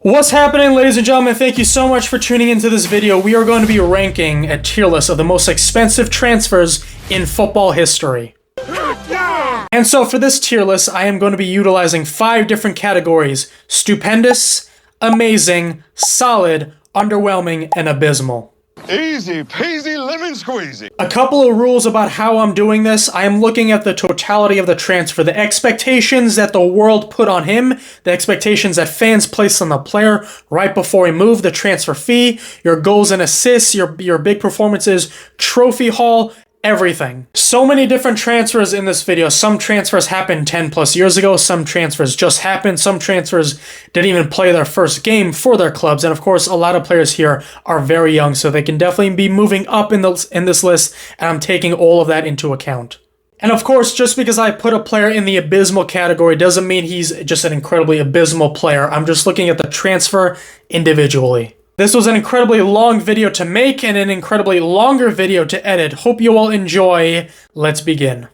What's happening, ladies and gentlemen? Thank you so much for tuning into this video. We are going to be ranking a tier list of the most expensive transfers in football history. And so for this tier list, I am going to be utilizing 5 different categories: stupendous, amazing, solid, underwhelming, and abysmal. Easy peasy lemon squeezy. A couple of rules about how I'm doing this. I am looking at the totality of the transfer, the expectations that the world put on him, the expectations that fans placed on the player right before he moved, the transfer fee, your goals and assists, your big performances, trophy haul, everything. So many different transfers in this video. Some transfers happened 10 plus years ago. Some transfers just happened. Some transfers didn't even play their first game for their clubs. And of course, a lot of players here are very young, so they can definitely be moving up in this list. And I'm taking all of that into account. And of course, just because I put a player in the abysmal category doesn't mean he's just an incredibly abysmal player. I'm just looking at the transfer individually. This was an incredibly long video to make and an incredibly longer video to edit. Hope you all enjoy. Let's begin.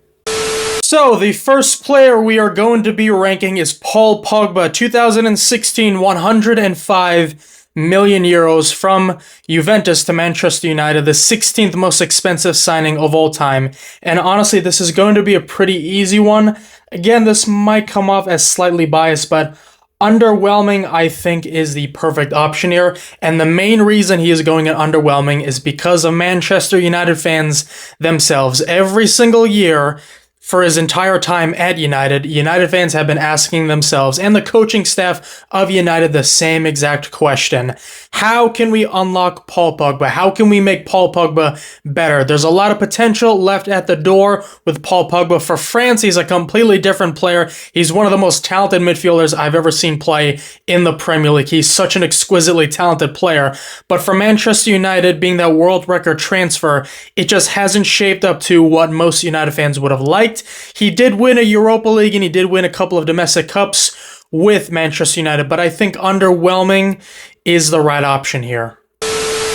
So, the first player we are going to be ranking is Paul Pogba, 2016, 105 million euros from Juventus to Manchester United, the 16th most expensive signing of all time. And honestly, this is going to be a pretty easy one. Again, this might come off as slightly biased, but underwhelming, I think, is the perfect option here. And the main reason he is going at underwhelming is because of Manchester United fans themselves. Every single year, for his entire time at United, United fans have been asking themselves and the coaching staff of United the same exact question. How can we unlock Paul Pogba? How can we make Paul Pogba better? There's a lot of potential left at the door with Paul Pogba. For France, he's a completely different player. He's one of the most talented midfielders I've ever seen play in the Premier League. He's such an exquisitely talented player. But for Manchester United, being that world record transfer, it just hasn't shaped up to what most United fans would have liked. He did win a Europa League and he did win a couple of domestic cups with Manchester United, but I think underwhelming is the right option here.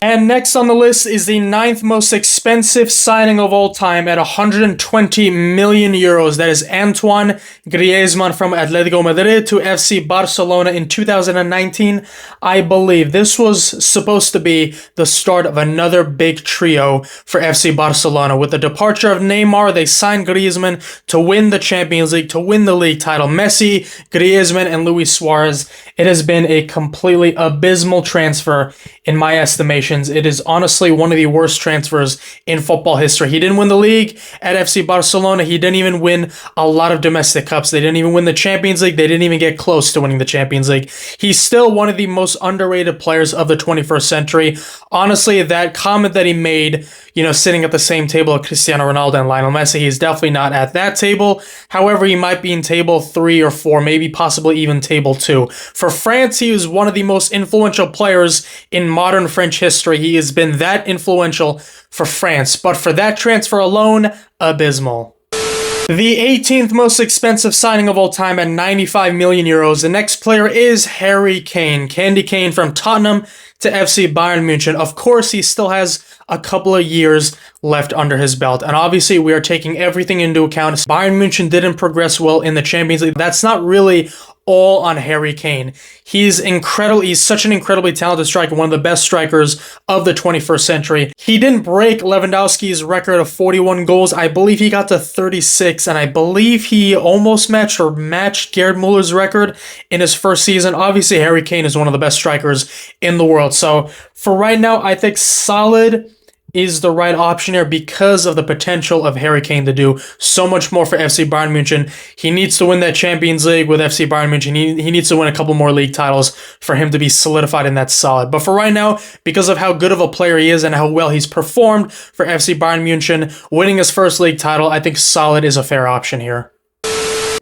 And next on the list is the 9th most expensive signing of all time at 120 million euros. That is Antoine Griezmann from Atletico Madrid to FC Barcelona in 2019. I believe this was supposed to be the start of another big trio for FC Barcelona. With the departure of Neymar, they signed Griezmann to win the Champions League, to win the league title. Messi, Griezmann, and Luis Suarez. It has been a completely abysmal transfer in my estimation. It is honestly one of the worst transfers in football history. He didn't win the league at FC Barcelona. He didn't even win a lot of domestic cups. They didn't even win the Champions League. They didn't even get close to winning the Champions League. He's still one of the most underrated players of the 21st century. Honestly, that comment that he made, sitting at the same table of Cristiano Ronaldo and Lionel Messi, he's definitely not at that table. However, he might be in table 3 or 4, maybe possibly even table 2. For France, he is one of the most influential players in modern French history. He has been that influential for France, but for that transfer alone, abysmal. The 18th most expensive signing of all time at 95 million euros. The next player is Harry Kane. Candy Kane from Tottenham to FC Bayern München. Of course, he still has a couple of years left under his belt. And obviously, we are taking everything into account. Bayern München didn't progress well in the Champions League. That's not really all on Harry Kane. He's incredible. He's such an incredibly talented striker, one of the best strikers of the 21st century. He didn't break Lewandowski's record of 41 goals. I believe he got to 36, and I believe he almost matched Gerd Muller's record in his first season. Obviously, Harry Kane is one of the best strikers in the world. So for right now, I think solid is the right option here because of the potential of Harry Kane to do so much more for FC Bayern München. He needs to win that Champions League with FC Bayern München. He needs to win a couple more league titles for him to be solidified in that solid. But for right now, because of how good of a player he is and how well he's performed for FC Bayern München, winning his first league title, I think solid is a fair option here.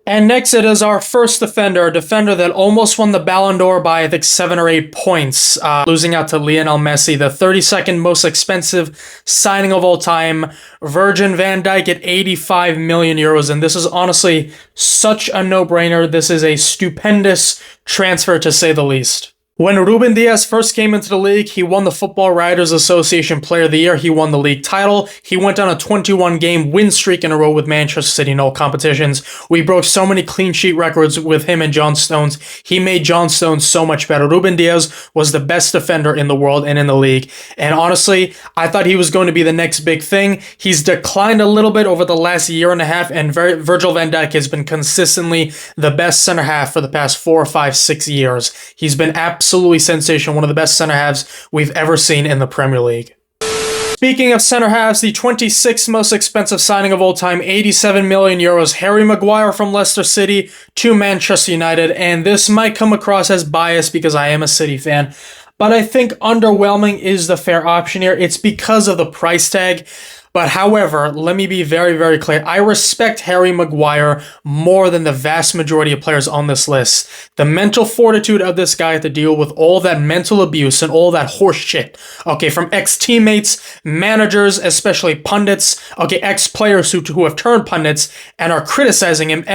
And next it is our first defender, a defender that almost won the Ballon d'Or by, I think, 7 or 8 points, losing out to Lionel Messi, the 32nd most expensive signing of all time, Virgil van Dijk at 85 million euros. And this is honestly such a no-brainer. This is a stupendous transfer, to say the least. When Ruben Dias first came into the league, he won the Football Writers Association Player of the Year. He won the league title. He went on a 21-game win streak in a row with Manchester City in all competitions. We broke so many clean sheet records with him and John Stones. He made John Stones so much better. Ruben Dias was the best defender in the world and in the league. And honestly, I thought he was going to be the next big thing. He's declined a little bit over the last year and a half, and Virgil van Dijk has been consistently the best center half for the past 4, 5, 6 years. He's been absolutely sensational, one of the best center halves we've ever seen in the Premier League. Speaking of center halves, the 26th most expensive signing of all time, 87 million euros, Harry Maguire from Leicester City to Manchester United, and this might come across as biased because I am a City fan, but I think underwhelming is the fair option here. It's because of the price tag. But however, let me be very, very clear. I respect Harry Maguire more than the vast majority of players on this list. The mental fortitude of this guy to deal with all that mental abuse and all that horse shit. Okay, from ex-teammates, managers, especially pundits, okay, ex-players who have turned pundits and are criticizing him,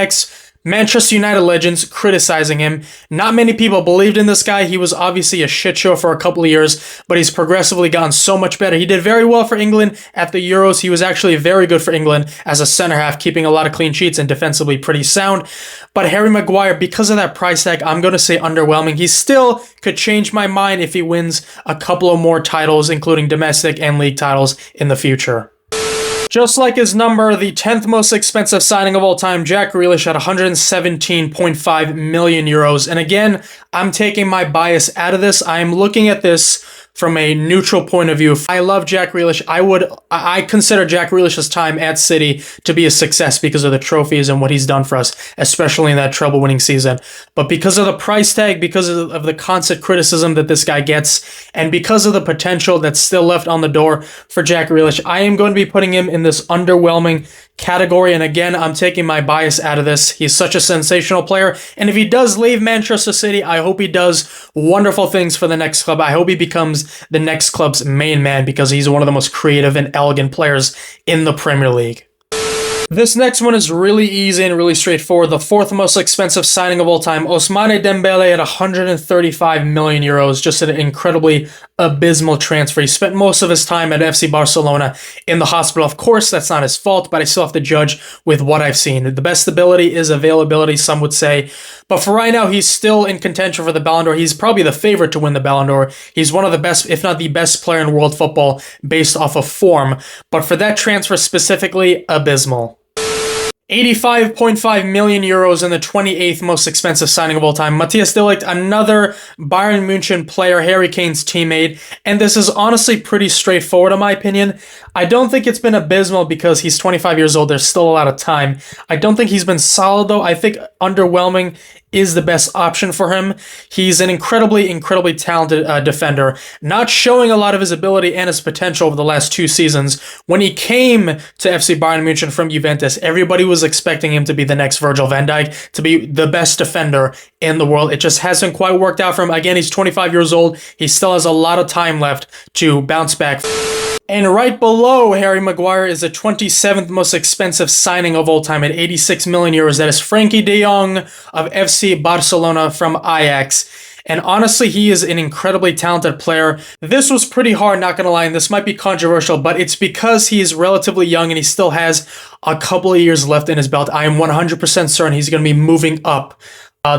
Manchester United legends criticizing him. Not many people believed in this guy. He was obviously a shit show for a couple of years, but he's progressively gotten so much better. He did very well for England at the Euros. He was actually very good for England as a center half, keeping a lot of clean sheets and defensively pretty sound. But Harry Maguire, because of that price tag, I'm going to say underwhelming. He still could change my mind if he wins a couple of more titles, including domestic and league titles in the future. Just like his number, the 10th most expensive signing of all time, Jack Grealish at 117.5 million euros. And again, I'm taking my bias out of this. I'm looking at this from a neutral point of view. I love Jack Grealish. I consider Jack Grealish's time at City to be a success because of the trophies and what he's done for us, especially in that treble-winning season. But because of the price tag, because of the constant criticism that this guy gets, and because of the potential that's still left on the door for Jack Grealish, I am going to be putting him in this underwhelming category. And again, I'm taking my bias out of this. He's such a sensational player. And if he does leave Manchester City, I hope he does wonderful things for the next club. I hope he becomes the next club's main man because he's one of the most creative and elegant players in the Premier League. This next one is really easy and really straightforward. The 4th most expensive signing of all time, Ousmane Dembele at 135 million euros. Just an incredibly abysmal transfer. He spent most of his time at FC Barcelona in the hospital. Of course, that's not his fault, but I still have to judge with what I've seen. The best ability is availability, some would say. But for right now, he's still in contention for the Ballon d'Or. He's probably the favorite to win the Ballon d'Or. He's one of the best, if not the best player in world football based off of form. But for that transfer specifically, abysmal. 85.5 million euros in the 28th most expensive signing of all time. Matthias de Ligt, another Bayern München player, Harry Kane's teammate. And this is honestly pretty straightforward in my opinion. I don't think it's been abysmal because he's 25 years old. There's still a lot of time. I don't think he's been solid though. I think underwhelming is the best option for him. He's an incredibly, incredibly talented defender, not showing a lot of his ability and his potential over the last 2 seasons. When he came to FC Bayern München from Juventus, everybody was expecting him to be the next Virgil van Dijk, to be the best defender in the world. It just hasn't quite worked out for him. Again, he's 25 years old. He still has a lot of time left to bounce back. And right below Harry Maguire is the 27th most expensive signing of all time at 86 million euros. That is Frenkie de Jong of FC Barcelona from Ajax. And honestly, he is an incredibly talented player. This was pretty hard, not gonna lie, and this might be controversial, but it's because he is relatively young and he still has a couple of years left in his belt. I am 100% certain he's gonna be moving up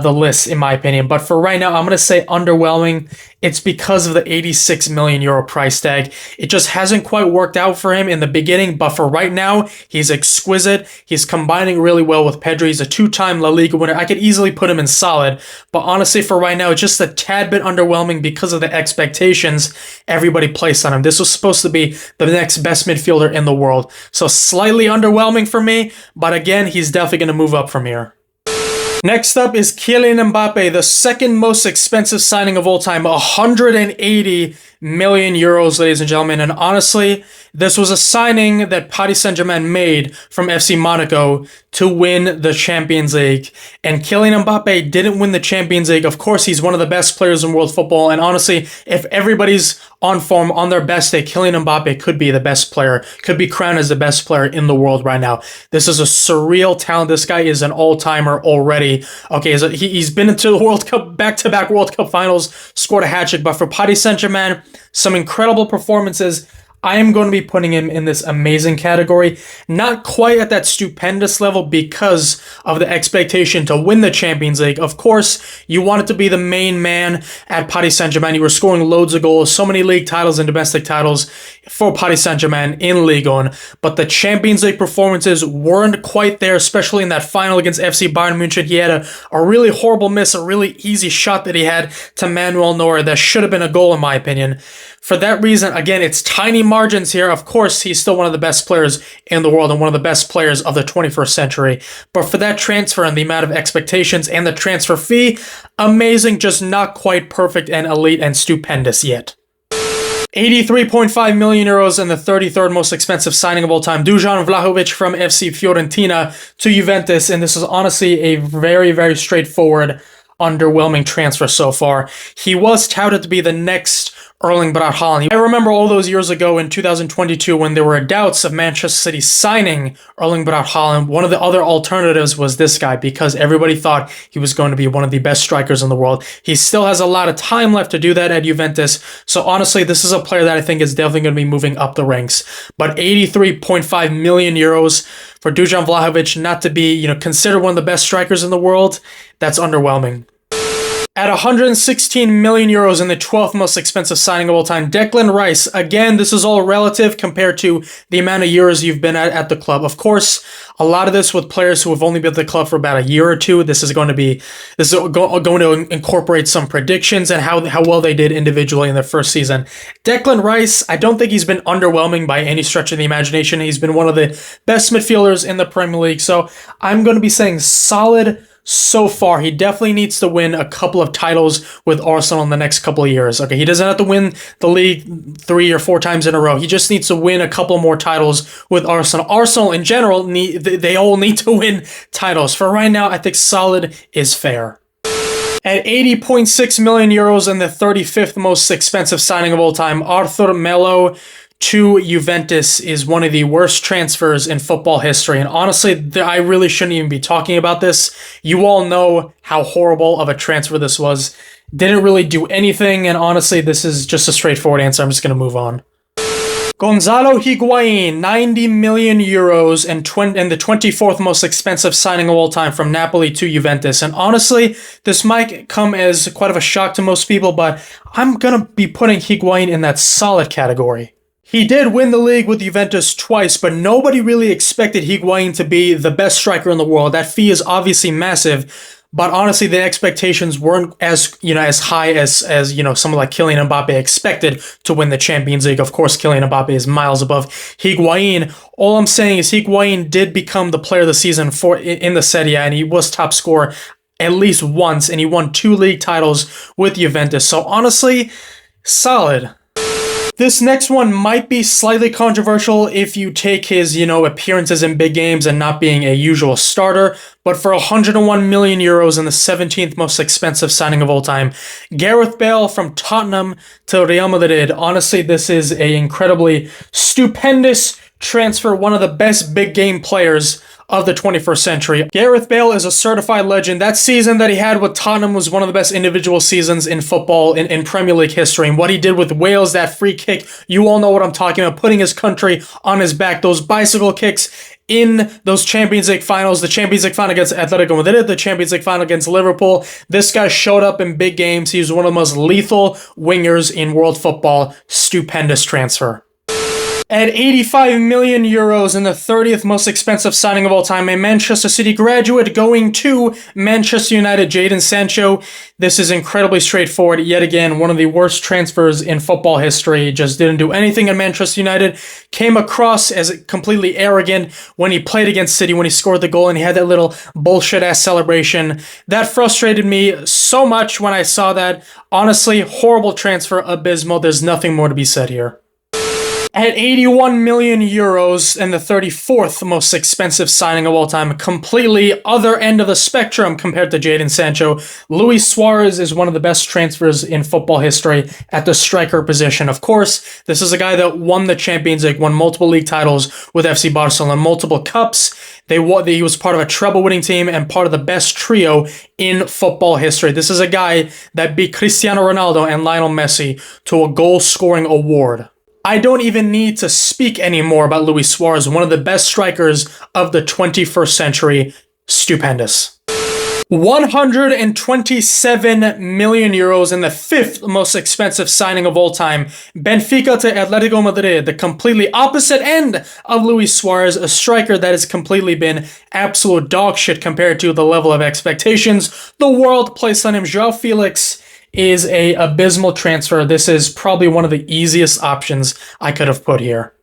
the list, in my opinion. But for right now, I'm going to say underwhelming. It's because of the 86 million euro price tag. It just hasn't quite worked out for him in the beginning, but for right now, he's exquisite. He's combining really well with Pedri. He's a 2-time La Liga winner. I could easily put him in solid, but honestly, for right now, it's just a tad bit underwhelming because of the expectations everybody placed on him. This was supposed to be the next best midfielder in the world. So slightly underwhelming for me, but again, he's definitely going to move up from here. Next up is Kylian Mbappe, the 2nd most expensive signing of all time, 180 million euros, ladies and gentlemen. And honestly, this was a signing that Paris Saint-Germain made from FC Monaco to win the Champions League. And Kylian Mbappe didn't win the Champions League. Of course, he's one of the best players in world football. And honestly, if everybody's on form on their best day, Kylian Mbappe could be the best player, could be crowned as the best player in the world right now. This is a surreal talent. This guy is an all-timer already. Okay, so he's been into the World Cup, back-to-back World Cup finals, scored a hat-trick. But for Paris Saint-Germain, some incredible performances. I am going to be putting him in this amazing category. Not quite at that stupendous level because of the expectation to win the Champions League. Of course, you wanted to be the main man at Paris Saint-Germain. You were scoring loads of goals, so many league titles and domestic titles for Paris Saint-Germain in Ligue 1. But the Champions League performances weren't quite there, especially in that final against FC Bayern Munich. He had a really horrible miss, a really easy shot that he had to Manuel Neuer that should have been a goal in my opinion. For that reason, again, it's tiny margins here. Of course, he's still one of the best players in the world and one of the best players of the 21st century. But for that transfer and the amount of expectations and the transfer fee, amazing, just not quite perfect and elite and stupendous yet. 83.5 million euros and the 33rd most expensive signing of all time, Dusan Vlahovic from FC Fiorentina to Juventus. And this is honestly a very, very straightforward, underwhelming transfer so far. He was touted to be the next Erling Braut Haaland. I remember all those years ago in 2022 when there were doubts of Manchester City signing Erling Braut Haaland. One of the other alternatives was this guy because everybody thought he was going to be one of the best strikers in the world. He still has a lot of time left to do that at Juventus. So honestly, this is a player that I think is definitely going to be moving up the ranks. But 83.5 million euros for Dusan Vlahovic not to be, considered one of the best strikers in the world, that's underwhelming. At 116 million euros and the 12th most expensive signing of all time, Declan Rice. Again, this is all relative compared to the amount of years you've been at the club. Of course, a lot of this with players who have only been at the club for about a year or two. This is going to incorporate some predictions and how well they did individually in their first season. Declan Rice, I don't think he's been underwhelming by any stretch of the imagination. He's been one of the best midfielders in the Premier League. So I'm going to be saying solid so far. He definitely needs to win a couple of titles with Arsenal in the next couple of years. Okay, he doesn't have to win the league 3 or 4 times in a row. He just needs to win a couple more titles with Arsenal. Arsenal in general, they all need to win titles. For right now, I think solid is fair. At 80.6 million euros and the 35th most expensive signing of all time, Arthur Melo to Juventus is one of the worst transfers in football history. And honestly, I really shouldn't even be talking about this. You all know how horrible of a transfer this was. Didn't really do anything. And honestly, this is just a straightforward answer. I'm just going to move on. Gonzalo Higuain, 90 million euros and the 24th most expensive signing of all time from Napoli to Juventus. And honestly, this might come as quite of a shock to most people, but I'm going to be putting Higuain in that solid category. He did win the league with Juventus twice, but nobody really expected Higuain to be the best striker in the world. That fee is obviously massive, but honestly, the expectations weren't as high as someone like Kylian Mbappe expected to win the Champions League. Of course, Kylian Mbappe is miles above Higuain. All I'm saying is Higuain did become the player of the season in the Serie A, and he was top scorer at least once, and he won 2 league titles with Juventus. So honestly, solid. This next one might be slightly controversial if you take his, appearances in big games and not being a usual starter, but for 101 million euros and the 17th most expensive signing of all time, Gareth Bale from Tottenham to Real Madrid. Honestly, this is an incredibly stupendous transfer, one of the best big game players of the 21st century. Gareth Bale is a certified legend. That season that he had with Tottenham was one of the best individual seasons in football in Premier League history. And what he did with Wales, that free kick, you all know what I'm talking about, putting his country on his back. Those bicycle kicks in those Champions League finals, the Champions League final against Atletico Madrid, the Champions League final against Liverpool. This guy showed up in big games. He was one of the most lethal wingers in world football. Stupendous transfer. At 85 million euros in the 30th most expensive signing of all time, a Manchester City graduate going to Manchester United, Jadon Sancho. This is incredibly straightforward. Yet again, one of the worst transfers in football history. Just didn't do anything in Manchester United. Came across as completely arrogant when he played against City, when he scored the goal and he had that little bullshit-ass celebration. That frustrated me so much when I saw that. Honestly, horrible transfer, abysmal. There's nothing more to be said here. At 81 million euros and the 34th most expensive signing of all time, completely other end of the spectrum compared to Jadon Sancho, Luis Suarez is one of the best transfers in football history at the striker position. Of course, this is a guy that won the Champions League, won multiple league titles with FC Barcelona, multiple cups. He was part of a treble-winning team and part of the best trio in football history. This is a guy that beat Cristiano Ronaldo and Lionel Messi to a goal-scoring award. I don't even need to speak anymore about Luis Suarez, one of the best strikers of the 21st century. Stupendous. 127 million euros in the 5th most expensive signing of all time. Benfica to Atletico Madrid, the completely opposite end of Luis Suarez, a striker that has completely been absolute dog shit compared to the level of expectations the world placed on him. João Felix is a abysmal transfer. This is probably one of the easiest options I could have put here.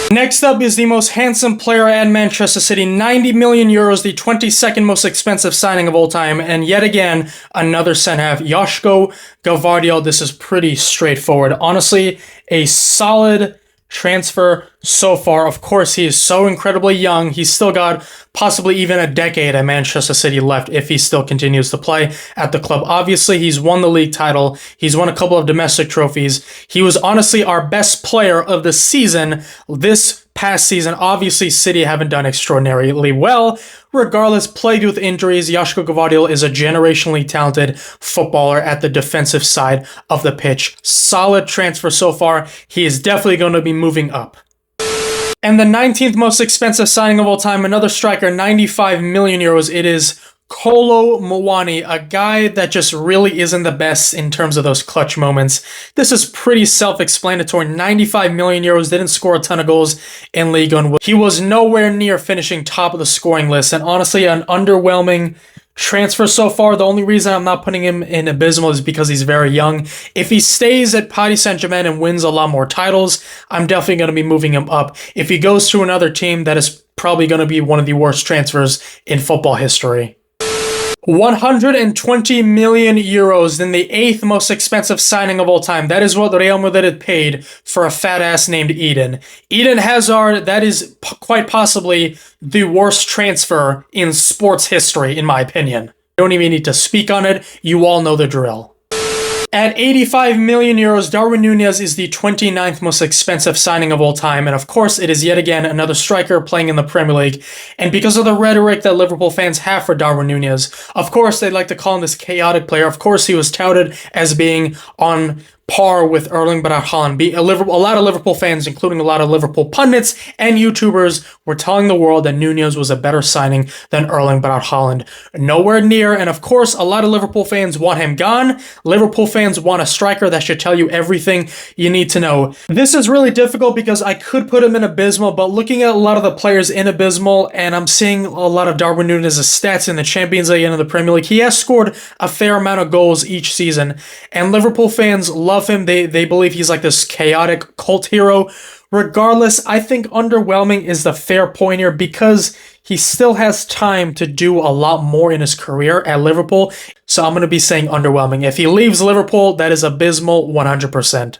Next up is the most handsome player at Manchester City, 90 million euros, the 22nd most expensive signing of all time, and yet again, another centre-half, Yoshhhkooo. This is pretty straightforward. Honestly, a solid transfer so far. Of course, he is so incredibly young. He's still got possibly even a decade at Manchester City left if he still continues to play at the club. Obviously, he's won the league title. He's won a couple of domestic trophies. He was honestly our best player of the season this past season. Obviously, City haven't done extraordinarily well. Regardless, plagued with injuries, Yoshhhkooo is a generationally talented footballer at the defensive side of the pitch. Solid transfer so far. He is definitely going to be moving up. And the 19th most expensive signing of all time, another striker, 95 million euros. It is Kolo Muani, a guy that just really isn't the best in terms of those clutch moments. This is pretty self-explanatory. 95 million euros, didn't score a ton of goals in Ligue 1. He was nowhere near finishing top of the scoring list, and honestly, an underwhelming transfer so far. The only reason I'm not putting him in abysmal is because he's very young. If he stays at Paris Saint-Germain and wins a lot more titles, I'm definitely going to be moving him up. If he goes to another team, that is probably going to be one of the worst transfers in football history. 120 million euros, then the 8th most expensive signing of all time. That is what Real Madrid paid for a fat ass named Eden. Eden Hazard, that is quite possibly the worst transfer in sports history, in my opinion. I don't even need to speak on it. You all know the drill. At 85 million euros, Darwin Núñez is the 29th most expensive signing of all time, and of course it is yet again another striker playing in the Premier League, and because of the rhetoric that Liverpool fans have for Darwin Núñez, of course they'd like to call him this chaotic player. Of course he was touted as being on par with Erling Braut Haaland. A lot of Liverpool fans, including a lot of Liverpool pundits and YouTubers, were telling the world that Núñez was a better signing than Erling Braut Haaland. Nowhere near, and of course, a lot of Liverpool fans want him gone. Liverpool fans want a striker that should tell you everything you need to know. This is really difficult because I could put him in abysmal, but looking at a lot of the players in abysmal, and I'm seeing a lot of Darwin Núñez's stats in the Champions League and in the Premier League, he has scored a fair amount of goals each season, and Liverpool fans love him. They believe he's like this chaotic cult hero. Regardless, I think underwhelming is the fair point here because he still has time to do a lot more in his career at Liverpool. So I'm going to be saying underwhelming. If he leaves Liverpool, that is abysmal 100%.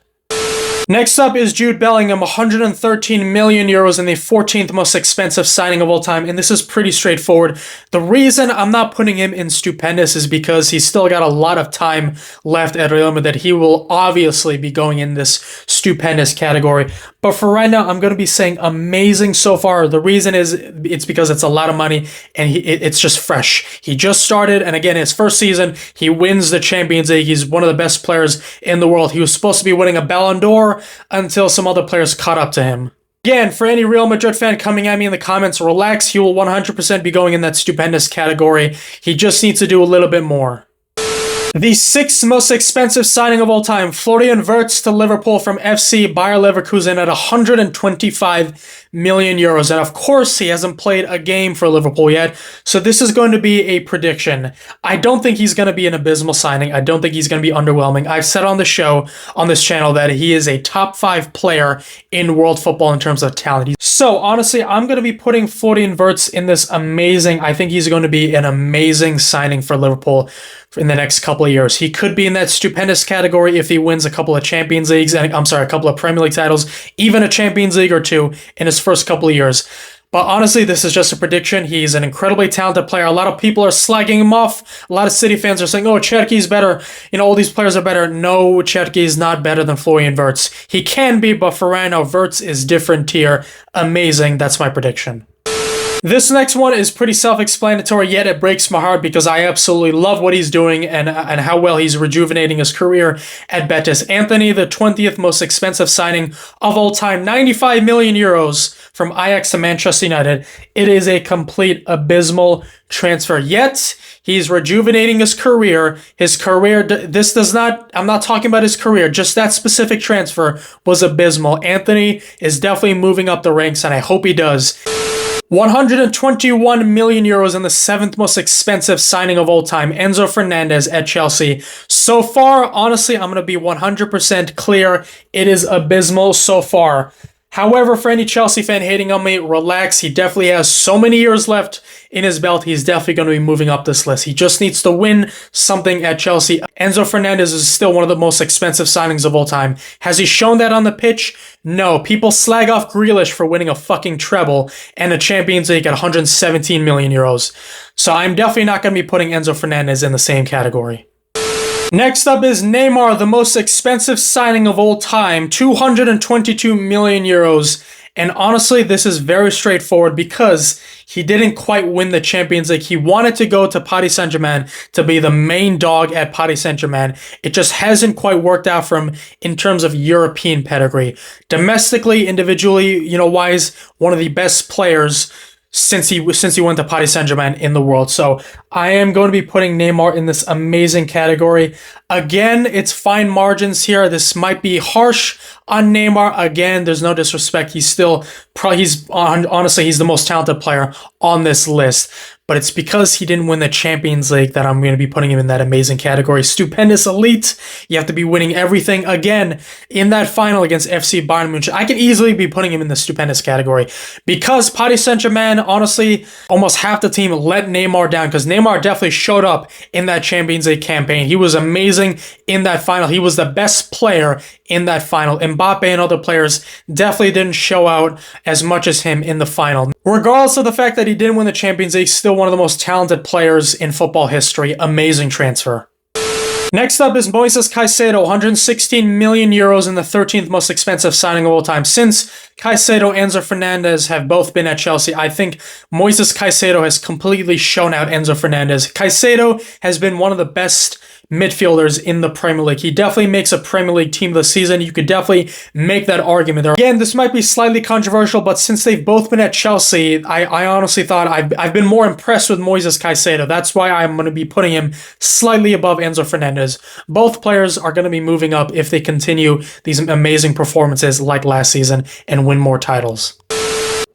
Next up is Jude Bellingham, 113 million euros and the 14th most expensive signing of all time, and this is pretty straightforward. The reason I'm not putting him in stupendous is because he's still got a lot of time left at Real Madrid. He will obviously be going in this stupendous category, but for right now, I'm going to be saying amazing so far. The reason is it's because it's a lot of money, and it's just fresh. He just started, and again, his first season, he wins the Champions League. He's one of the best players in the world. He was supposed to be winning a Ballon d'Or until some other players caught up to him. Again, for any Real Madrid fan coming at me in the comments, relax. He will 100% be going in that stupendous category. He just needs to do a little bit more. The sixth most expensive signing of all time, Florian Wirtz to Liverpool from FC Bayer Leverkusen at 125 million euros. And of course, he hasn't played a game for Liverpool yet. So this is going to be a prediction. I don't think he's going to be an abysmal signing. I don't think he's going to be underwhelming. I've said on the show, on this channel, that he is a top 5 player in world football in terms of talent. So honestly, I'm going to be putting Florian Wirtz in this amazing, I think he's going to be an amazing signing for Liverpool in the next couple of years. He could be in that stupendous category if he wins a couple of Champions Leagues, and a couple of Premier League titles, even a Champions League or two in his first couple of years. But honestly, this is just a prediction. He's an incredibly talented player. A lot of people are slagging him off. A lot of City fans are saying, oh, Cherki's better. All these players are better. No, Cherki's not better than Florian Wirtz. He can be, but for right now, Wirtz is different tier. Amazing. That's my prediction. This next one is pretty self-explanatory, yet it breaks my heart because I absolutely love what he's doing and how well he's rejuvenating his career at Betis. Anthony, the 20th most expensive signing of all time, 95 million euros from Ajax to Manchester United. It is a complete abysmal transfer, yet he's rejuvenating his career. I'm not talking about his career, just that specific transfer was abysmal. Anthony is definitely moving up the ranks, and I hope he does. 121 million euros in the 7th most expensive signing of all time, Enzo Fernandez at Chelsea. So far, honestly, I'm going to be 100% clear. It is abysmal so far. However, for any Chelsea fan hating on me, relax. He definitely has so many years left in his belt. He's definitely going to be moving up this list. He just needs to win something at Chelsea. Enzo Fernandez is still one of the most expensive signings of all time. Has he shown that on the pitch? No. People slag off Grealish for winning a fucking treble and a Champions League at 117 million euros. So I'm definitely not going to be putting Enzo Fernandez in the same category. Next up is Neymar, the most expensive signing of all time, 222 million euros. And honestly, this is very straightforward because he didn't quite win the Champions League. He wanted to go to Paris Saint-Germain to be the main dog at Paris Saint-Germain. It just hasn't quite worked out for him in terms of European pedigree. Domestically, individually, wise, one of the best players since he went to Paris Saint-Germain in the world. So I am going to be putting Neymar in this amazing category. Again, it's fine margins here. This might be harsh on Neymar. Again, there's no disrespect. He's honestly, he's the most talented player on this list. But it's because he didn't win the Champions League that I'm going to be putting him in that amazing category. Stupendous elite. You have to be winning everything again in that final against FC Bayern Munich. I can easily be putting him in the stupendous category because Paris Saint-Germain, honestly, almost half the team let Neymar down because Neymar definitely showed up in that Champions League campaign. He was amazing in that final. He was the best player in that final. Mbappe and other players definitely didn't show out as much as him in the final. Regardless of the fact that he didn't win the Champions League, still one of the most talented players in football history. Amazing transfer. Next up is Moises Caicedo, 116 million euros in the 13th most expensive signing of all time. Since Caicedo and Enzo Fernandez have both been at Chelsea, I think Moises Caicedo has completely shown out Enzo Fernandez. Caicedo has been one of the best midfielders in the Premier League. He definitely makes a Premier League team this season. You could definitely make that argument there. Again, this might be slightly controversial, but since they've both been at Chelsea, I honestly thought I've been more impressed with Moises Caicedo. That's why I'm going to be putting him slightly above Enzo Fernandez. Both players are going to be moving up if they continue these amazing performances like last season and win more titles.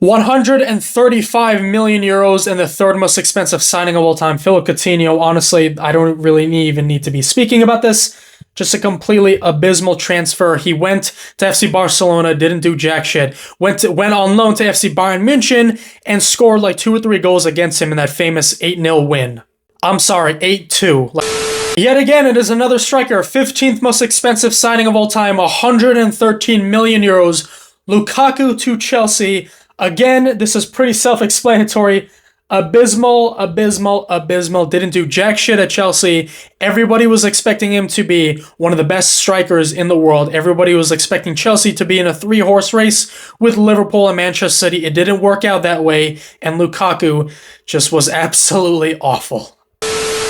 135 million euros in the 3rd most expensive signing of all time, Philippe Coutinho. Honestly, I don't really even need to be speaking about this. Just a completely abysmal transfer. He went to FC Barcelona, didn't do jack shit. Went on loan to FC Bayern Munich and scored like 2 or 3 goals against him in that famous 8-0 win. I'm sorry, 8-2. Yet again, it is another striker. 15th most expensive signing of all time, 113 million euros. LaKaKa to Chelsea. Again, this is pretty self-explanatory. Abysmal. Didn't do jack shit at Chelsea. Everybody was expecting him to be one of the best strikers in the world. Everybody was expecting Chelsea to be in a 3-horse race with Liverpool and Manchester City. It didn't work out that way, and LaKaKa just was absolutely awful.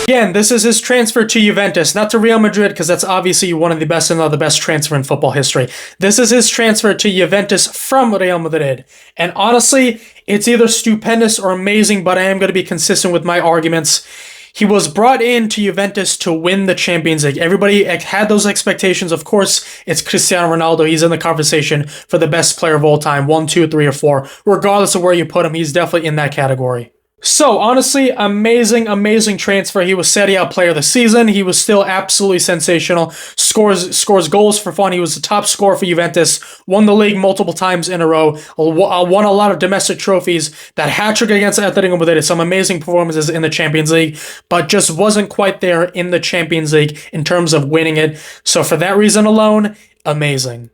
Again, this is his transfer to Juventus, not to Real Madrid, because that's obviously one of the best and not the best transfer in football history. This is his transfer to Juventus from Real Madrid. And honestly, it's either stupendous or amazing, but I am going to be consistent with my arguments. He was brought in to Juventus to win the Champions League. Everybody had those expectations. Of course, it's Cristiano Ronaldo. He's in the conversation for the best player of all time, 1, 2, 3, or 4. Regardless of where you put him, he's definitely in that category. So, honestly, amazing transfer. He was Serie A Player of the Season. He was still absolutely sensational. Scores goals for fun. He was the top scorer for Juventus. Won the league multiple times in a row. Won a lot of domestic trophies. That hat-trick against Atletico Madrid. Some amazing performances in the Champions League, but just wasn't quite there in the Champions League in terms of winning it. So, for that reason alone, amazing.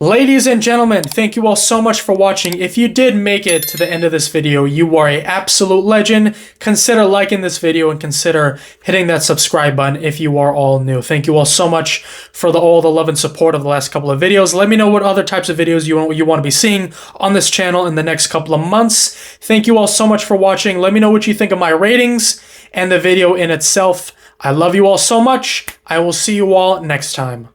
Ladies and gentlemen, thank you all so much for watching. If you did make it to the end of this video, you are an absolute legend. Consider liking this video and consider hitting that subscribe button if you are all new. Thank you all so much for all the love and support of the last couple of videos. Let me know what other types of videos you want to be seeing on this channel in the next couple of months. Thank you all so much for watching. Let me know what you think of my ratings and the video in itself. I love you all so much. I will see you all next time.